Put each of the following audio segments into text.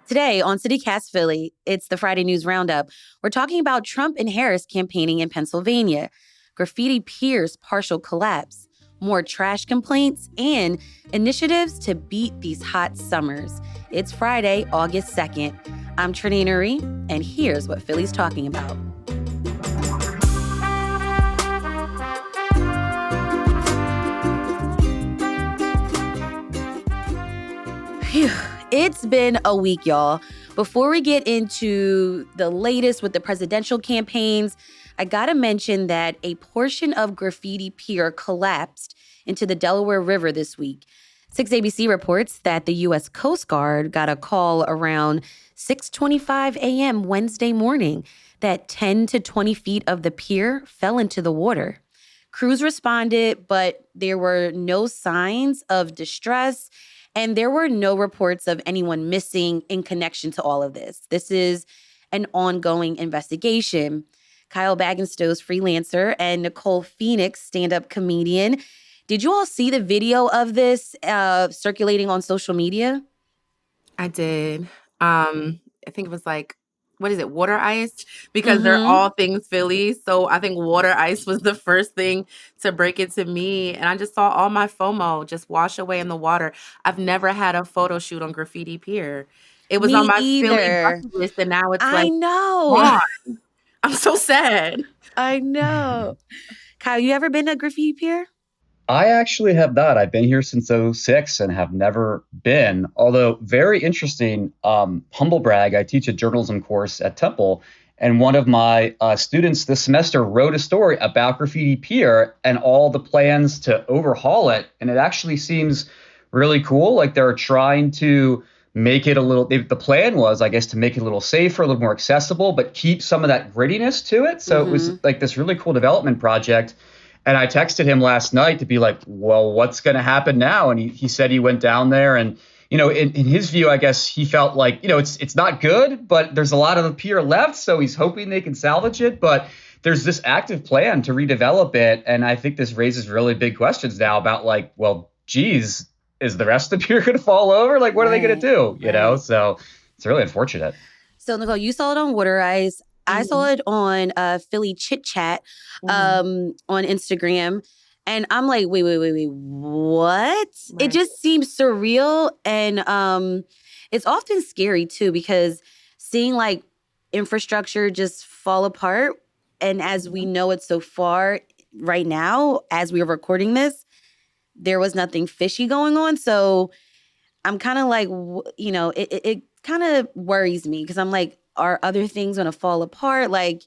Today on CityCast Philly, it's the Friday News Roundup. We're talking about Trump and Harris campaigning in Pennsylvania, Graffiti Pier's partial collapse, more trash complaints, and initiatives to beat these hot summers. It's Friday, August 2nd. I'm Trinity Nuri, and here's what Philly's talking about. Phew. It's been a week, y'all. Before we get into the latest with the presidential campaigns, I gotta mention that a portion of Graffiti Pier collapsed into the Delaware River this week. 6ABC reports that the U.S. Coast Guard got a call around 6:25 a.m. Wednesday morning that 10 to 20 feet of the pier fell into the water. Crews responded, but there were no signs of distress. And there were no reports of anyone missing in connection to all of this. This is an ongoing investigation. Kyle Bagensto's freelancer and Nicole Phoenix, stand-up comedian. Did you all see the video of this circulating on social media? I did. I think it was like, what is it, water ice? Because they're all things Philly. So I think water ice was the first thing to break it to me. And I just saw all my FOMO just wash away in the water. I've never had a photo shoot on Graffiti Pier. It was on Me my Philly either. bucket list, and now it's I like know. gone. I'm so sad. I know. Kyle, you ever been to Graffiti Pier? I actually have not. I've been here since '06 and have never been. Although very interesting, humble brag, I teach a journalism course at Temple. And one of my students this semester wrote a story about Graffiti Pier and all the plans to overhaul it. And it actually seems really cool. Like they're trying to make it a little, the plan was, I guess, to make it a little safer, a little more accessible, but keep some of that grittiness to it. So it was like this really cool development project. And I texted him last night to be like, well, what's going to happen now? And he said he went down there and, in his view, I guess he felt like, it's not good, but there's a lot of the pier left. So he's hoping they can salvage it. But there's this active plan to redevelop it. And I think this raises really big questions now about like, well, geez, is the rest of the pier going to fall over? Like, what are they going to do? You know, so it's really unfortunate. So, Nicole, you saw it on Water Ice. I saw it on Philly Chit Chat on Instagram. And I'm like, wait, what? Right. It just seems surreal. And it's often scary, too, because seeing like infrastructure just fall apart. And as we know it so far right now, as we are recording this, there was nothing fishy going on. So I'm kind of like, it kind of worries me because I'm like, are other things going to fall apart, like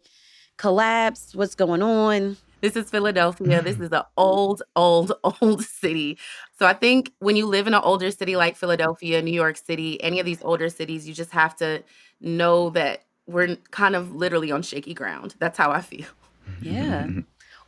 collapse? What's going on? This is Philadelphia. This is an old city. So I think when you live in an older city like Philadelphia, New York City, any of these older cities, you just have to know that we're kind of literally on shaky ground. That's how I feel. Yeah.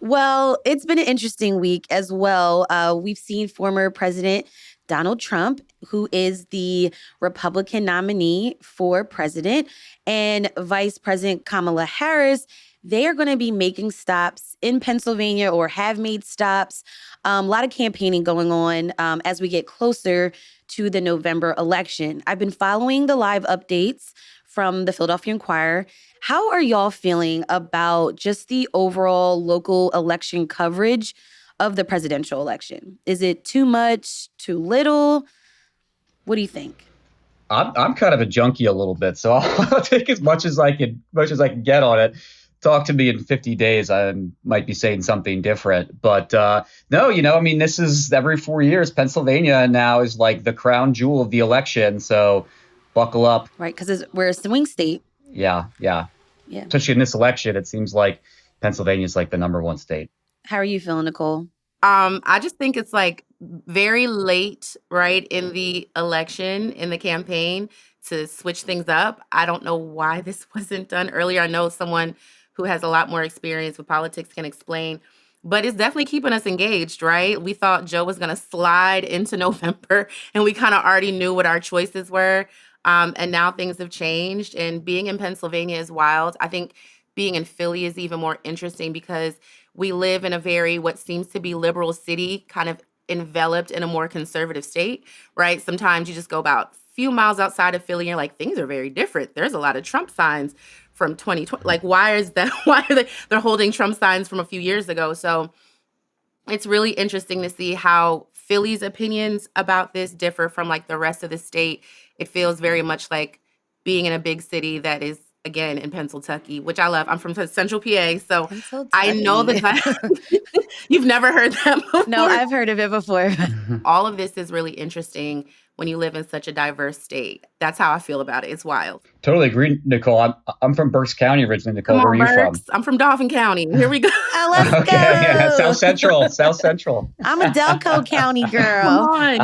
Well, it's been an interesting week as well. We've seen former President Donald Trump, who is the Republican nominee for president, and Vice President Kamala Harris. They are going to be making stops in Pennsylvania or have made stops. A lot of campaigning going on as we get closer to the November election. I've been following the live updates from the Philadelphia Inquirer. How are y'all feeling about just the overall local election coverage of the presidential election? Is it too much, too little? What do you think? I'm kind of a junkie a little bit, so I'll take as much as I can get on it. Talk to me in 50 days. I might be saying something different. But no, this is every 4 years. Pennsylvania now is like the crown jewel of the election. So buckle up. Right, because we're a swing state. Yeah. Especially in this election, it seems like Pennsylvania is like the number one state. How are you feeling, Nicole? I just think it's like very late, right, in the election, in the campaign to switch things up. I don't know why this wasn't done earlier. I know someone who has a lot more experience with politics can explain, but it's definitely keeping us engaged, right? We thought Joe was going to slide into November and we kind of already knew what our choices were. And now things have changed, and being in Pennsylvania is wild. I think being in Philly is even more interesting because we live in a very, what seems to be liberal city, kind of enveloped in a more conservative state, right? Sometimes you just go about a few miles outside of Philly and you're like, things are very different. There's a lot of Trump signs from 2020. Like, why is that? Why are they're holding Trump signs from a few years ago? So it's really interesting to see how Philly's opinions about this differ from like the rest of the state. It feels very much like being in a big city that is, again, in Pennsylvania, which I love. I'm from Central PA, so I know that you've never heard that before. No, I've heard of it before. All of this is really interesting when you live in such a diverse state. That's how I feel about it. It's wild. Totally agree, Nicole. I'm from Berks County originally. Nicole, Come on, where are you Berks. from? I'm from Dauphin County. Here we go. Oh, let's go. Yeah, South Central. South Central. I'm a Delco County girl. Come on.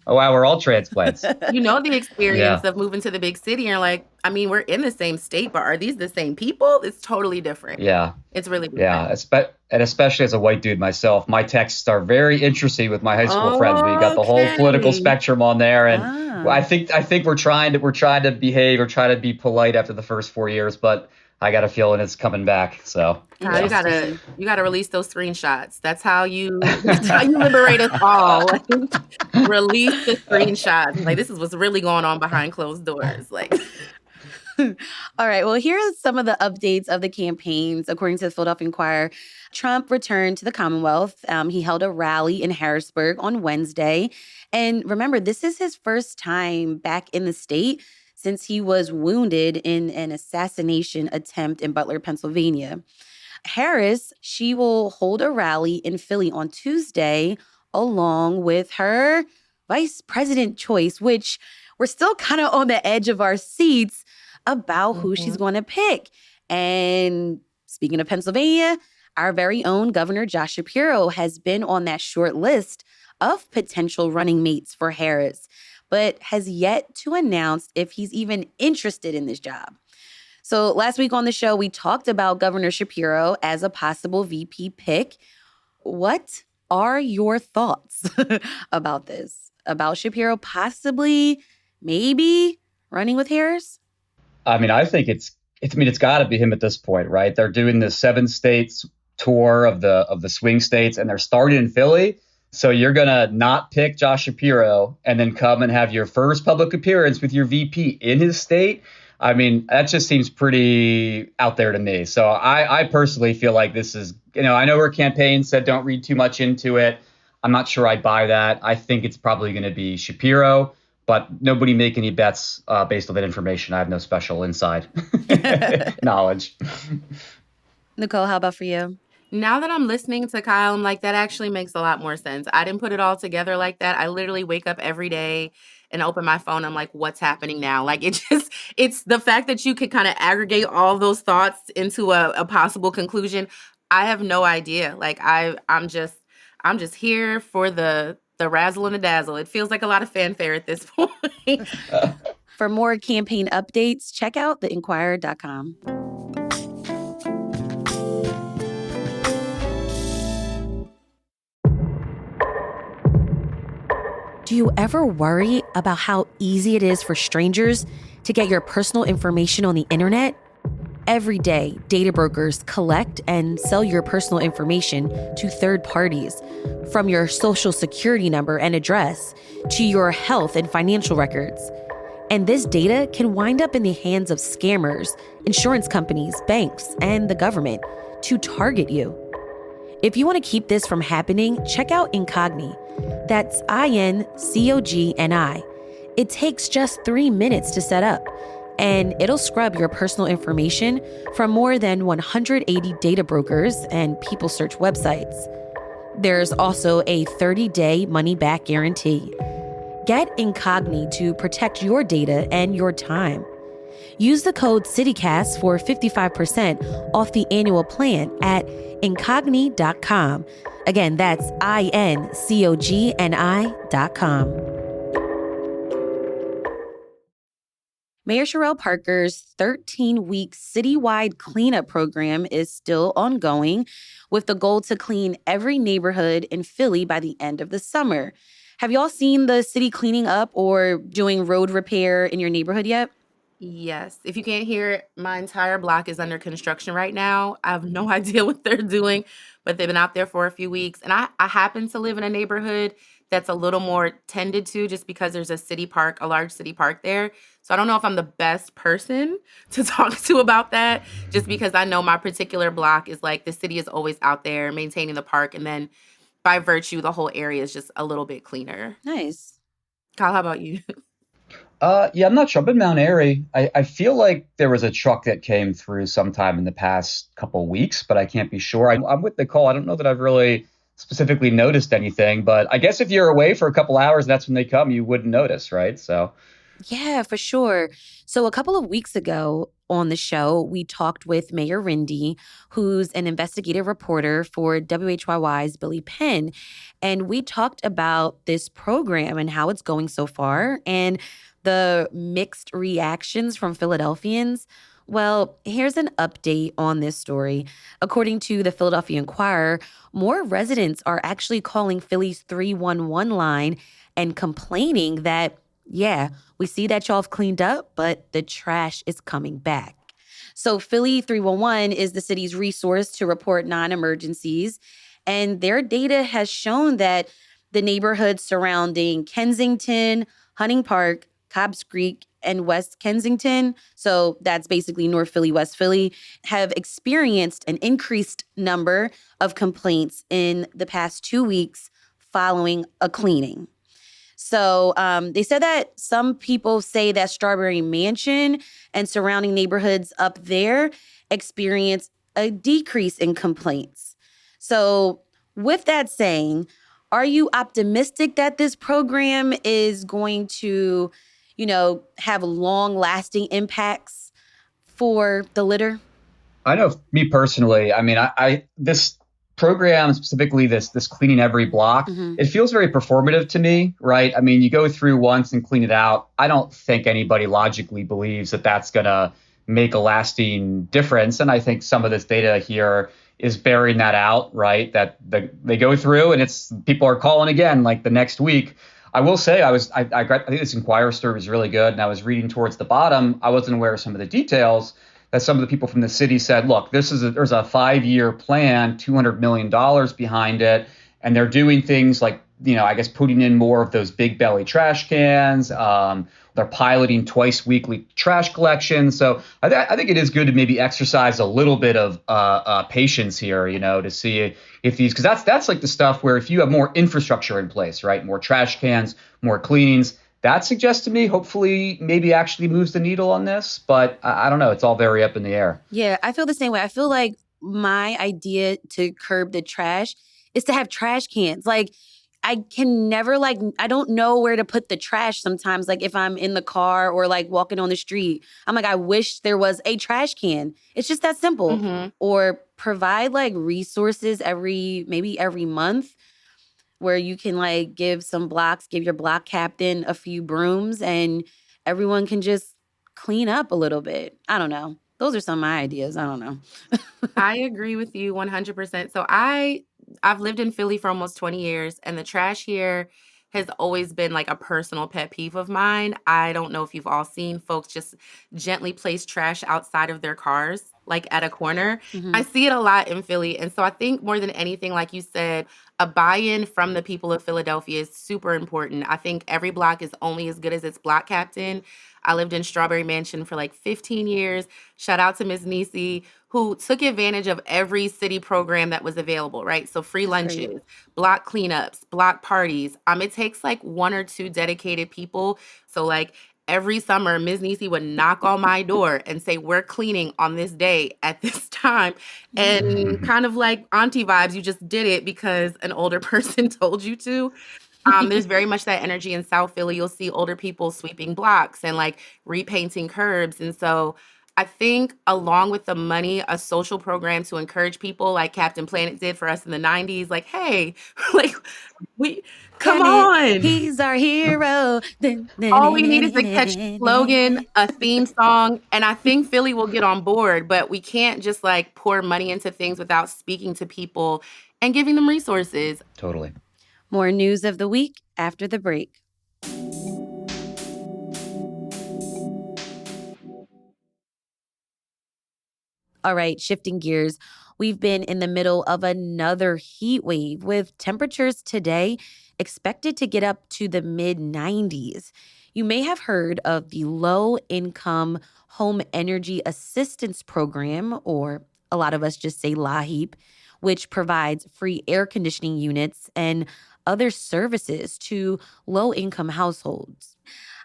Oh, wow, we're all transplants. You know the experience of moving to the big city. And you're like, I mean, we're in the same state, but are these the same people? It's totally different. Yeah. It's really different. Yeah. And especially as a white dude myself, my texts are very interesting with my high school friends. We got the whole political spectrum on there. And I think we're trying to behave or try to be polite after the first 4 years, but I got a feeling it's coming back. So you gotta release those screenshots. That's how you liberate us all. Like, release the screenshots. Like, this is what's really going on behind closed doors. Like, all right. Well, here are some of the updates of the campaigns. According to the Philadelphia Inquirer, Trump returned to the Commonwealth. He held a rally in Harrisburg on Wednesday. And remember, this is his first time back in the state since he was wounded in an assassination attempt in Butler, Pennsylvania. Harris, she will hold a rally in Philly on Tuesday along with her vice president choice, which we're still kind of on the edge of our seats about who she's going to pick. And speaking of Pennsylvania, our very own Governor Josh Shapiro has been on that short list of potential running mates for Harris, but has yet to announce if he's even interested in this job. So last week on the show, we talked about Governor Shapiro as a possible VP pick. What are your thoughts about this? About Shapiro possibly, maybe running with Harris? I mean, I think it's got to be him at this point, right? They're doing the 7 states tour of the swing states, and they're starting in Philly. So you're going to not pick Josh Shapiro and then come and have your first public appearance with your VP in his state. I mean, that just seems pretty out there to me. So I personally feel like this is, I know our campaign said don't read too much into it. I'm not sure I buy that. I think it's probably going to be Shapiro, but nobody make any bets based on that information. I have no special inside knowledge. Nicole, how about for you? Now that I'm listening to Kyle, I'm like, that actually makes a lot more sense. I didn't put it all together like that. I literally wake up every day and open my phone. I'm like, what's happening now? Like, it's the fact that you could kind of aggregate all those thoughts into a possible conclusion. I have no idea. Like, I'm just here for the razzle and the dazzle. It feels like a lot of fanfare at this point. For more campaign updates, check out theinquirer.com. Do you ever worry about how easy it is for strangers to get your personal information on the internet? Every day, data brokers collect and sell your personal information to third parties, from your social security number and address to your health and financial records. And this data can wind up in the hands of scammers, insurance companies, banks, and the government to target you. If you want to keep this from happening, check out Incogni. That's INCOGNI. It takes just 3 minutes to set up, and it'll scrub your personal information from more than 180 data brokers and people search websites. There's also a 30-day money-back guarantee. Get Incogni to protect your data and your time. Use the code CityCast for 55% off the annual plan at incogni.com. Again, that's INCOGNI.com. Mayor Sherrell Parker's 13-week citywide cleanup program is still ongoing, with the goal to clean every neighborhood in Philly by the end of the summer. Have y'all seen the city cleaning up or doing road repair in your neighborhood yet? Yes. If you can't hear it, my entire block is under construction right now. I have no idea what they're doing, but they've been out there for a few weeks. And I happen to live in a neighborhood that's a little more tended to just because there's a city park, a large city park there. So I don't know if I'm the best person to talk to about that, just because I know my particular block is like the city is always out there maintaining the park. And then by virtue, the whole area is just a little bit cleaner. Nice. Kyle, how about you? Yeah, I'm not sure. I've been in Mount Airy. I feel like there was a truck that came through sometime in the past couple weeks, but I can't be sure. I'm with Nicole. I don't know that I've really specifically noticed anything, but I guess if you're away for a couple hours, that's when they come, you wouldn't notice, right? So, Yeah, for sure. So a couple of weeks ago on the show, we talked with Mayor Rindy, who's an investigative reporter for WHYY's Billy Penn. And we talked about this program and how it's going so far and the mixed reactions from Philadelphians. Well, here's an update on this story. According to the Philadelphia Inquirer, more residents are actually calling Philly's 311 line and complaining that, yeah, we see that y'all have cleaned up, but the trash is coming back. So, Philly 311 is the city's resource to report non emergencies. And their data has shown that the neighborhoods surrounding Kensington, Hunting Park, Cobbs Creek, and West Kensington, so that's basically North Philly, West Philly, have experienced an increased number of complaints in the past 2 weeks following a cleaning. So they said that some people say that Strawberry Mansion and surrounding neighborhoods up there experience a decrease in complaints. So, with that saying, are you optimistic that this program is going to, have long lasting impacts for the litter? I know me personally, I mean, I this program specifically, this cleaning every block, Mm-hmm. it feels very performative to me, right? I mean, you go through once and clean it out. I don't think anybody logically believes that that's going to make a lasting difference. And I think some of this data here is bearing that out, right? That they go through and it's people are calling again like the next week. I will say I think this Inquirer story was really good, and I was reading towards the bottom. I wasn't aware of some of the details that some of the people from the city said, look, there's a 5-year plan, $200 million behind it. And they're doing things like, I guess putting in more of those big belly trash cans. They're piloting twice weekly trash collection. So I think it is good to maybe exercise a little bit of patience here, to see if these, because that's like the stuff where if you have more infrastructure in place, right, more trash cans, more cleanings, that suggests to me, hopefully, maybe actually moves the needle on this. But I don't know. It's all very up in the air. Yeah, I feel the same way. I feel like my idea to curb the trash is to have trash cans. Like, I can never, I don't know where to put the trash sometimes. Like, if I'm in the car or like walking on the street, I'm like, I wish there was a trash can. It's just that simple. Mm-hmm. Or provide like resources maybe every month where you can like give your block captain a few brooms and everyone can just clean up a little bit. I don't know. Those are some of my ideas. I don't know. I agree with you 100%. So I've lived in Philly for almost 20 years, and the trash here has always been like a personal pet peeve of mine. I don't know if you've all seen folks just gently place trash outside of their cars, like at a corner. Mhm. I see it a lot in Philly. And so I think more than anything, like you said, a buy-in from the people of Philadelphia is super important. I think every block is only as good as its block captain. I lived in Strawberry Mansion for like 15 years. Shout out to Ms. Nisi, who took advantage of every city program that was available, right? So free That's great. lunches, block cleanups, block parties. It takes like one or two dedicated people. So like every summer, Ms. Nisi would knock on my door and say, we're cleaning on this day at this time. And kind of like auntie vibes, you just did it because an older person told you to. There's very much that energy in South Philly. You'll see older people sweeping blocks and like repainting curbs. And so I think along with the money, a social program to encourage people like Captain Planet did for us in the 90s, like, hey, like we come Planet, on. he's our hero. All we need is a catchy slogan, a theme song, and I think Philly will get on board, but we can't just like pour money into things without speaking to people and giving them resources. Totally. More news of the week after the break. All right, shifting gears. We've been in the middle of another heat wave with temperatures today expected to get up to the mid 90s. You may have heard of the Low Income Home Energy Assistance Program, or a lot of us just say LAHEAP, which provides free air conditioning units and other services to low income households.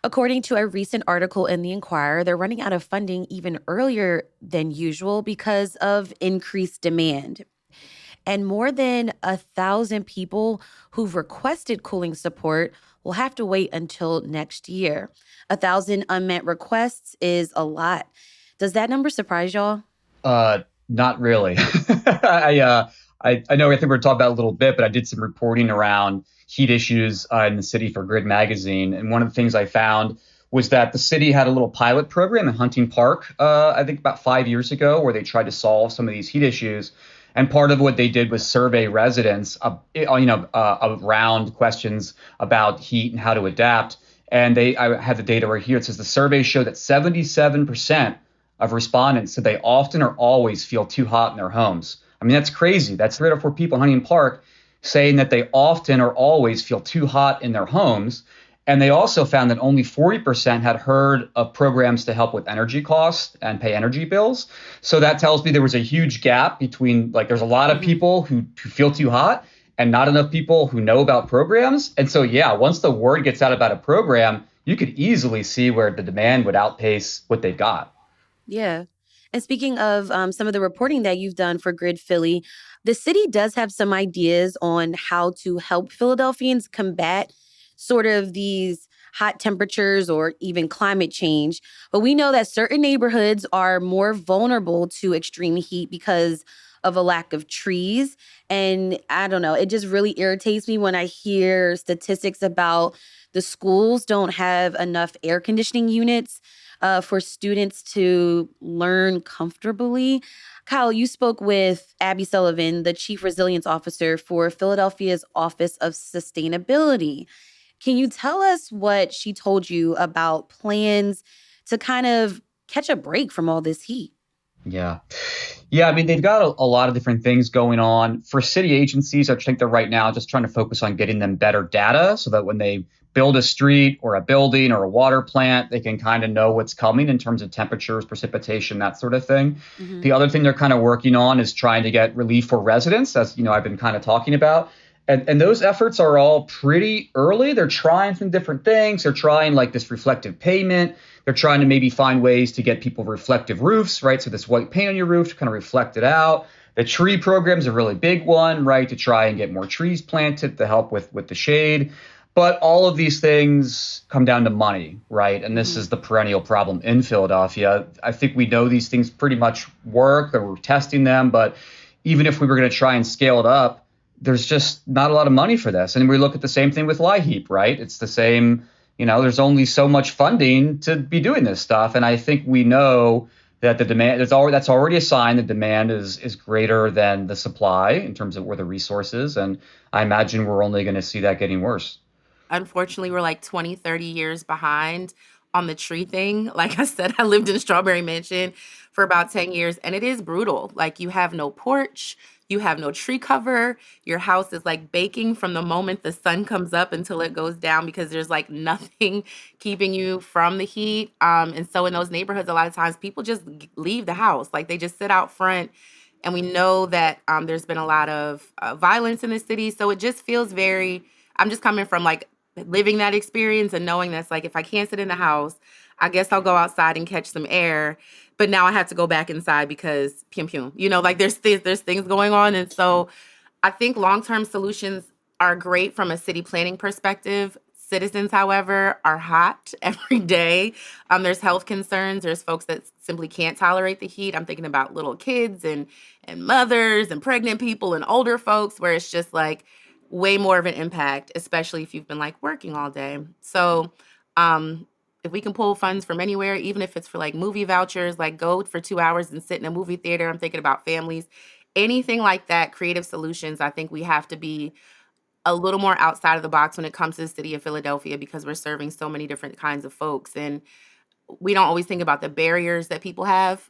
According to a recent article in the Inquirer, they're running out of funding even earlier than usual because of increased demand. And more than 1,000 people who've requested cooling support will have to wait until next year. 1,000 unmet requests is a lot. Does that number surprise y'all? Not really. I know I think we're talking about it a little bit, but I did some reporting around heat issues in the city for Grid Magazine, and one of the things I found was that the city had a little pilot program in Hunting Park, I think about 5 years ago, where they tried to solve some of these heat issues. And part of what they did was survey residents, around questions about heat and how to adapt. And I have the data right here. It says the survey showed that 77% of respondents said they often or always feel too hot in their homes. I mean, that's crazy. That's 3 or 4 people in Huntington Park saying that they often or always feel too hot in their homes. And they also found that only 40% had heard of programs to help with energy costs and pay energy bills. So that tells me there was a huge gap between, like, there's a lot of people who feel too hot and not enough people who know about programs. And so, yeah, once the word gets out about a program, you could easily see where the demand would outpace what they've got. Yeah. And speaking of some of the reporting that you've done for Grid Philly, the city does have some ideas on how to help Philadelphians combat sort of these hot temperatures or even climate change. But we know that certain neighborhoods are more vulnerable to extreme heat because of a lack of trees. And I don't know, it just really irritates me when I hear statistics about the schools don't have enough air conditioning units for students to learn comfortably. Kyle, you spoke with Abby Sullivan, the Chief Resilience Officer for Philadelphia's Office of Sustainability. Can you tell us what she told you about plans to kind of catch a break from all this heat? Yeah. Yeah, I mean, they've got a lot of different things going on. For city agencies, I think they're right now just trying to focus on getting them better data so that when they build a street or a building or a water plant, they can kind of know what's coming in terms of temperatures, precipitation, that sort of thing. Mm-hmm. The other thing they're kind of working on is trying to get relief for residents, as I've been kind of talking about. And those efforts are all pretty early. They're trying some different things. They're trying like this reflective payment. They're trying to maybe find ways to get people reflective roofs, right? So this white paint on your roof to kind of reflect it out. The tree program is a really big one, right? To try and get more trees planted to help with the shade. But all of these things come down to money, right? And this is the perennial problem in Philadelphia. I think we know these things pretty much work, or we're testing them. But even if we were going to try and scale it up, there's just not a lot of money for this. And we look at the same thing with LIHEAP, right? It's the same, there's only so much funding to be doing this stuff. And I think we know that the demand that's already a sign the demand is greater than the supply in terms of where the resources. And I imagine we're only going to see that getting worse. Unfortunately, we're like 20, 30 years behind on the tree thing. Like I said, I lived in Strawberry Mansion for about 10 years, and it is brutal. Like, you have no porch, you have no tree cover. Your house is like baking from the moment the sun comes up until it goes down because there's like nothing keeping you from the heat. And so in those neighborhoods, a lot of times people just leave the house. Like, they just sit out front. And we know that there's been a lot of violence in the city. So it just feels I'm just coming from like living that experience and knowing that's like, if I can't sit in the house, I guess I'll go outside and catch some air. But now I have to go back inside because pium pium, like there's things going on. And so I think long-term solutions are great from a city planning perspective. Citizens, however, are hot every day. There's health concerns. There's folks that simply can't tolerate the heat. I'm thinking about little kids and mothers and pregnant people and older folks, where it's just like way more of an impact, especially if you've been like working all day. So if we can pull funds from anywhere, even if it's for like movie vouchers, like go for 2 hours and sit in a movie theater. I'm thinking about families, anything like that, creative solutions. I think we have to be a little more outside of the box when it comes to the city of Philadelphia, because we're serving so many different kinds of folks. And we don't always think about the barriers that people have.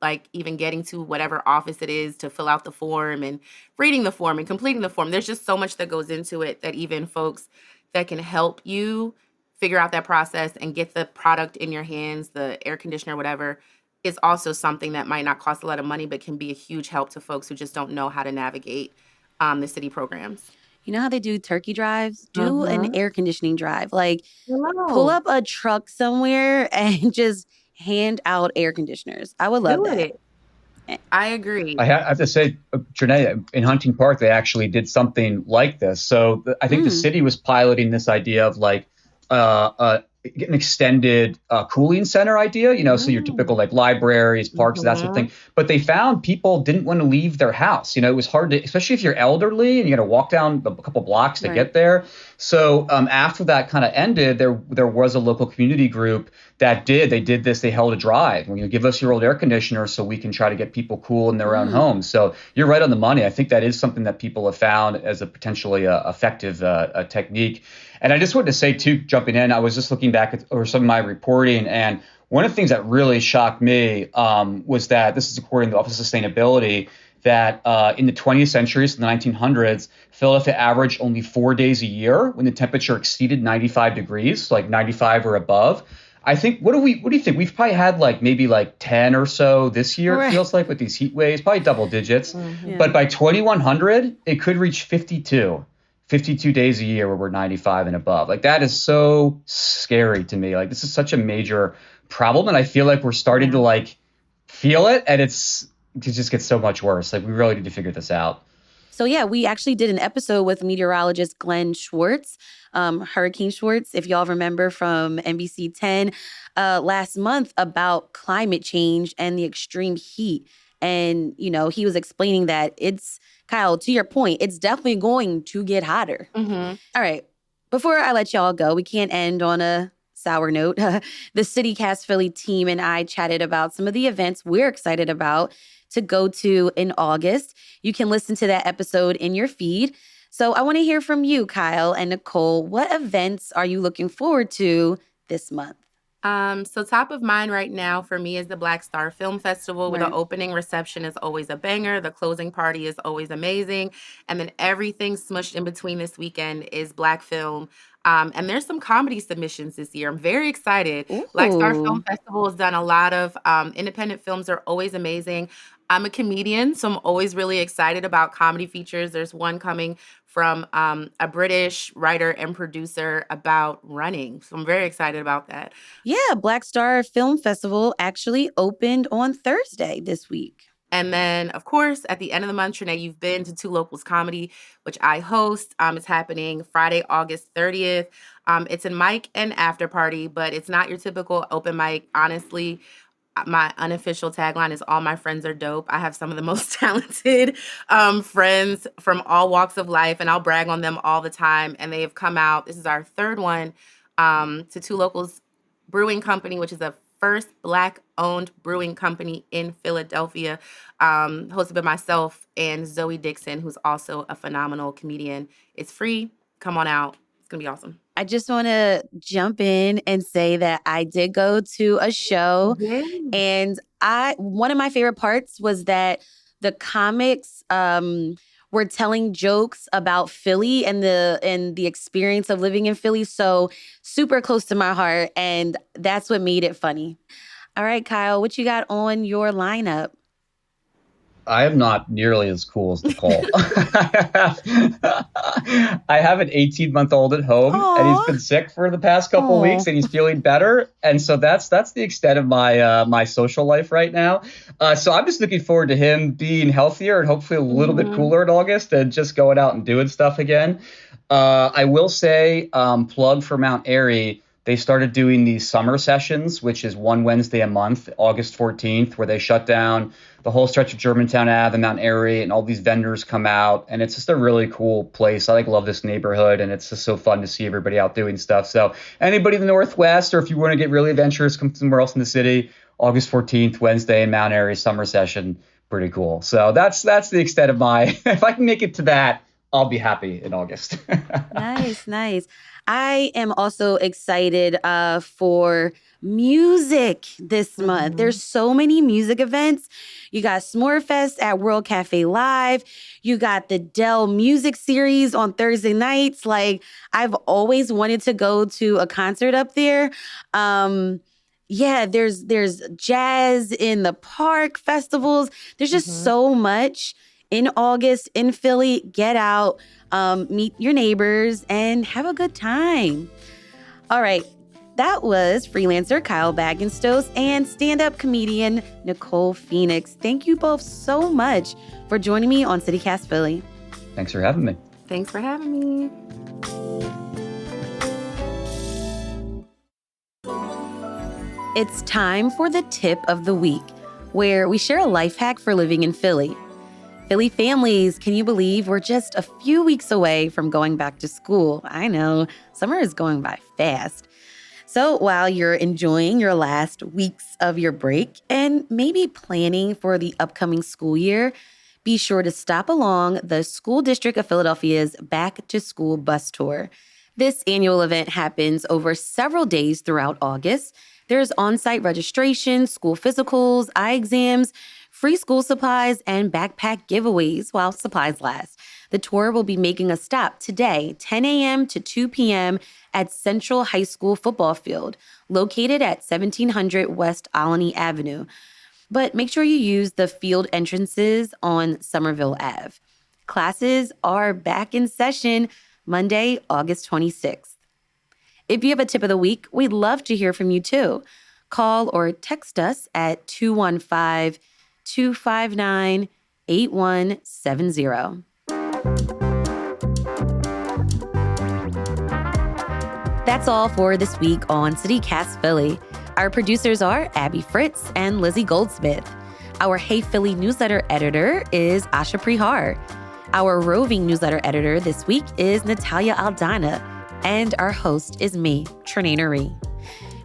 like even getting to whatever office it is to fill out the form and reading the form and completing the form. There's just so much that goes into it that even folks that can help you figure out that process and get the product in your hands, the air conditioner, whatever, is also something that might not cost a lot of money, but can be a huge help to folks who just don't know how to navigate the city programs. You know how they do turkey drives? Do an Mhm. air conditioning drive. Like, pull Hello. up a truck somewhere and just hand out air conditioners. I would love Do that. it. I agree. I have to say, Trinae, in Hunting Park, they actually did something like this. So I think the city was piloting this idea of like an extended cooling center idea, so your typical like libraries, parks, that sort of Mhm. thing. But they found people didn't want to leave their house. It was hard to, especially if you're elderly and you got to walk down a couple blocks to Right. get there. So after that kind of ended, there was a local community group that they did this. They held a drive. Give us your old air conditioner so we can try to get people cool in their own homes. So you're right on the money. I think that is something that people have found as a potentially effective technique. And I just wanted to say, too, jumping in, I was just looking back at some of my reporting, and one of the things that really shocked me was that, this is according to the Office of Sustainability, that in the 20th century, so the 1900s, Philadelphia averaged only 4 days a year when the temperature exceeded 95 degrees, like 95 or above. I think, what do you think? We've probably had maybe 10 or so this year, Right. it feels like, with these heat waves, probably double digits. Mhm. But by 2100, it could reach 52 days a year where we're 95 and above. Like, that is so scary to me. Like, this is such a major problem. And I feel like we're starting to feel it, and it just gets so much worse. Like, we really need to figure this out. So yeah, we actually did an episode with meteorologist Glenn Schwartz, Hurricane Schwartz, if y'all remember from NBC 10 last month, about climate change and the extreme heat. And, he was explaining that Kyle, to your point, it's definitely going to get hotter. Mhm. All right. Before I let y'all go, we can't end on a sour note. The CityCast Philly team and I chatted about some of the events we're excited about to go to in August. You can listen to that episode in your feed. So I want to hear from you, Kyle and Nicole. What events are you looking forward to this month? So top of mind right now for me is the Black Star Film Festival, where the Right. opening reception is always a banger. The closing party is always amazing. And then everything smushed in between this weekend is Black film. And there's some comedy submissions this year. I'm very excited. Black Star Film Ooh. Festival has done a lot of independent films are always amazing. I'm a comedian, so I'm always really excited about comedy features. There's one coming from a British writer and producer about running. So I'm very excited about that. Yeah, Black Star Film Festival actually opened on Thursday this week. And then, of course, at the end of the month, Trinae, you've been to Two Locals Comedy, which I host. It's happening Friday, August 30th. It's a mic and after party, but it's not your typical open mic. Honestly, my unofficial tagline is all my friends are dope. I have some of the most talented friends from all walks of life, and I'll brag on them all the time. And they have come out. This is our third one to Two Locals Brewing Company, which is a first Black-owned brewing company in Philadelphia, hosted by myself and Zoe Dixon, who's also a phenomenal comedian. It's free. Come on out. It's going to be awesome. I just want to jump in and say that I did go to a show, and one of my favorite parts was that the comics were telling jokes about Philly and the experience of living in Philly. So super close to my heart, and that's what made it funny. All right, Kyle, what you got on your lineup? I am not nearly as cool as Nicole. I have an 18-month-old at home, and he's been sick for the past couple weeks, and he's feeling better. And so that's the extent of my social life right now. So I'm just looking forward to him being healthier and hopefully a little bit cooler in August and just going out and doing stuff again. I will say, plug for Mount Airy. They started doing these summer sessions, which is one Wednesday a month, August 14th, where they shut down the whole stretch of Germantown Ave and Mount Airy, and all these vendors come out. And it's just a really cool place. I love this neighborhood, and it's just so fun to see everybody out doing stuff. So anybody in the Northwest, or if you want to get really adventurous, come somewhere else in the city, August 14th, Wednesday in Mount Airy, summer session. Pretty cool. So that's the extent of if I can make it to that, I'll be happy in August. Nice. I am also excited for music this month. Mhm. There's so many music events. You got S'morefest at World Cafe Live. You got the Dell Music Series on Thursday nights. Like, I've always wanted to go to a concert up there. Yeah, there's jazz in the park festivals. There's just Mhm. so much in August in Philly. Get out, meet your neighbors, and have a good time. All right. That was freelancer Kyle Bagenstos and stand up comedian Nicole Phoenix. Thank you both so much for joining me on CityCast Philly. Thanks for having me. Thanks for having me. It's time for the tip of the week, where we share a life hack for living in Philly. Philly families, can you believe we're just a few weeks away from going back to school? I know, summer is going by fast. So while you're enjoying your last weeks of your break and maybe planning for the upcoming school year, be sure to stop along the School District of Philadelphia's Back to School bus tour. This annual event happens over several days throughout August. There's on-site registration, school physicals, eye exams, free school supplies, and backpack giveaways while supplies last. The tour will be making a stop today, 10 a.m. to 2 p.m. at Central High School football field, located at 1700 West Alany Avenue. But make sure you use the field entrances on Somerville Ave. Classes are back in session Monday, August 26th. If you have a tip of the week, we'd love to hear from you too. Call or text us at 215 259 8170. That's all for this week on CityCast Philly. Our producers are Abby Fritz and Lizzie Goldsmith. Our Hey Philly newsletter editor is Asha Prihar. Our roving newsletter editor this week is Natalia Aldana. And our host is me, Trinana Ree.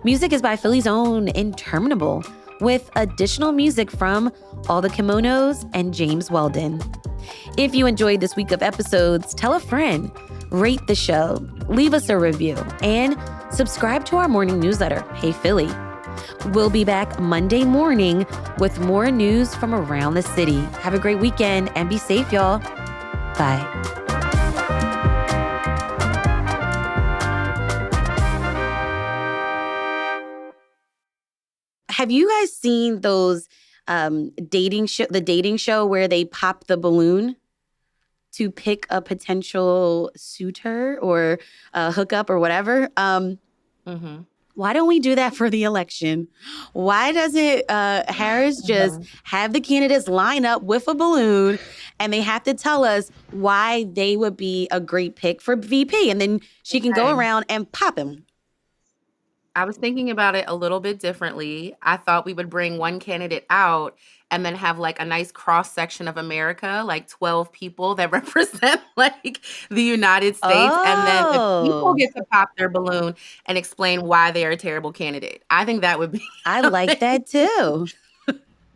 Music is by Philly's own Interminable, with additional music from All the Kimonos and James Weldon. If you enjoyed this week of episodes, tell a friend, rate the show, leave us a review, and subscribe to our morning newsletter, Hey Philly. We'll be back Monday morning with more news from around the city. Have a great weekend and be safe, y'all. Bye. Have you guys seen those the dating show where they pop the balloon to pick a potential suitor or hookup or whatever? Mm-hmm. Why don't we do that for the election? Why doesn't Harris just have the candidates line up with a balloon and they have to tell us why they would be a great pick for VP? And then she can go around and pop him. I was thinking about it a little bit differently. I thought we would bring one candidate out and then have like a nice cross section of America, like 12 people that represent like the United States. And then the people get to pop their balloon and explain why they are a terrible candidate. I think that would be. I like that too.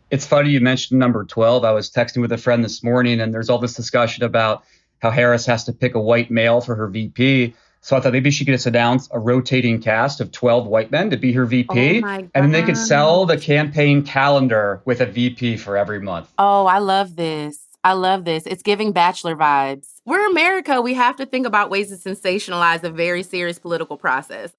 It's funny you mentioned number 12. I was texting with a friend this morning, and there's all this discussion about how Harris has to pick a white male for her VP. So I thought maybe she could just announce a rotating cast of 12 white men to be her VP. Oh my God. And then they could sell the campaign calendar with a VP for every month. Oh, I love this. I love this. It's giving Bachelor vibes. We're America. We have to think about ways to sensationalize a very serious political process.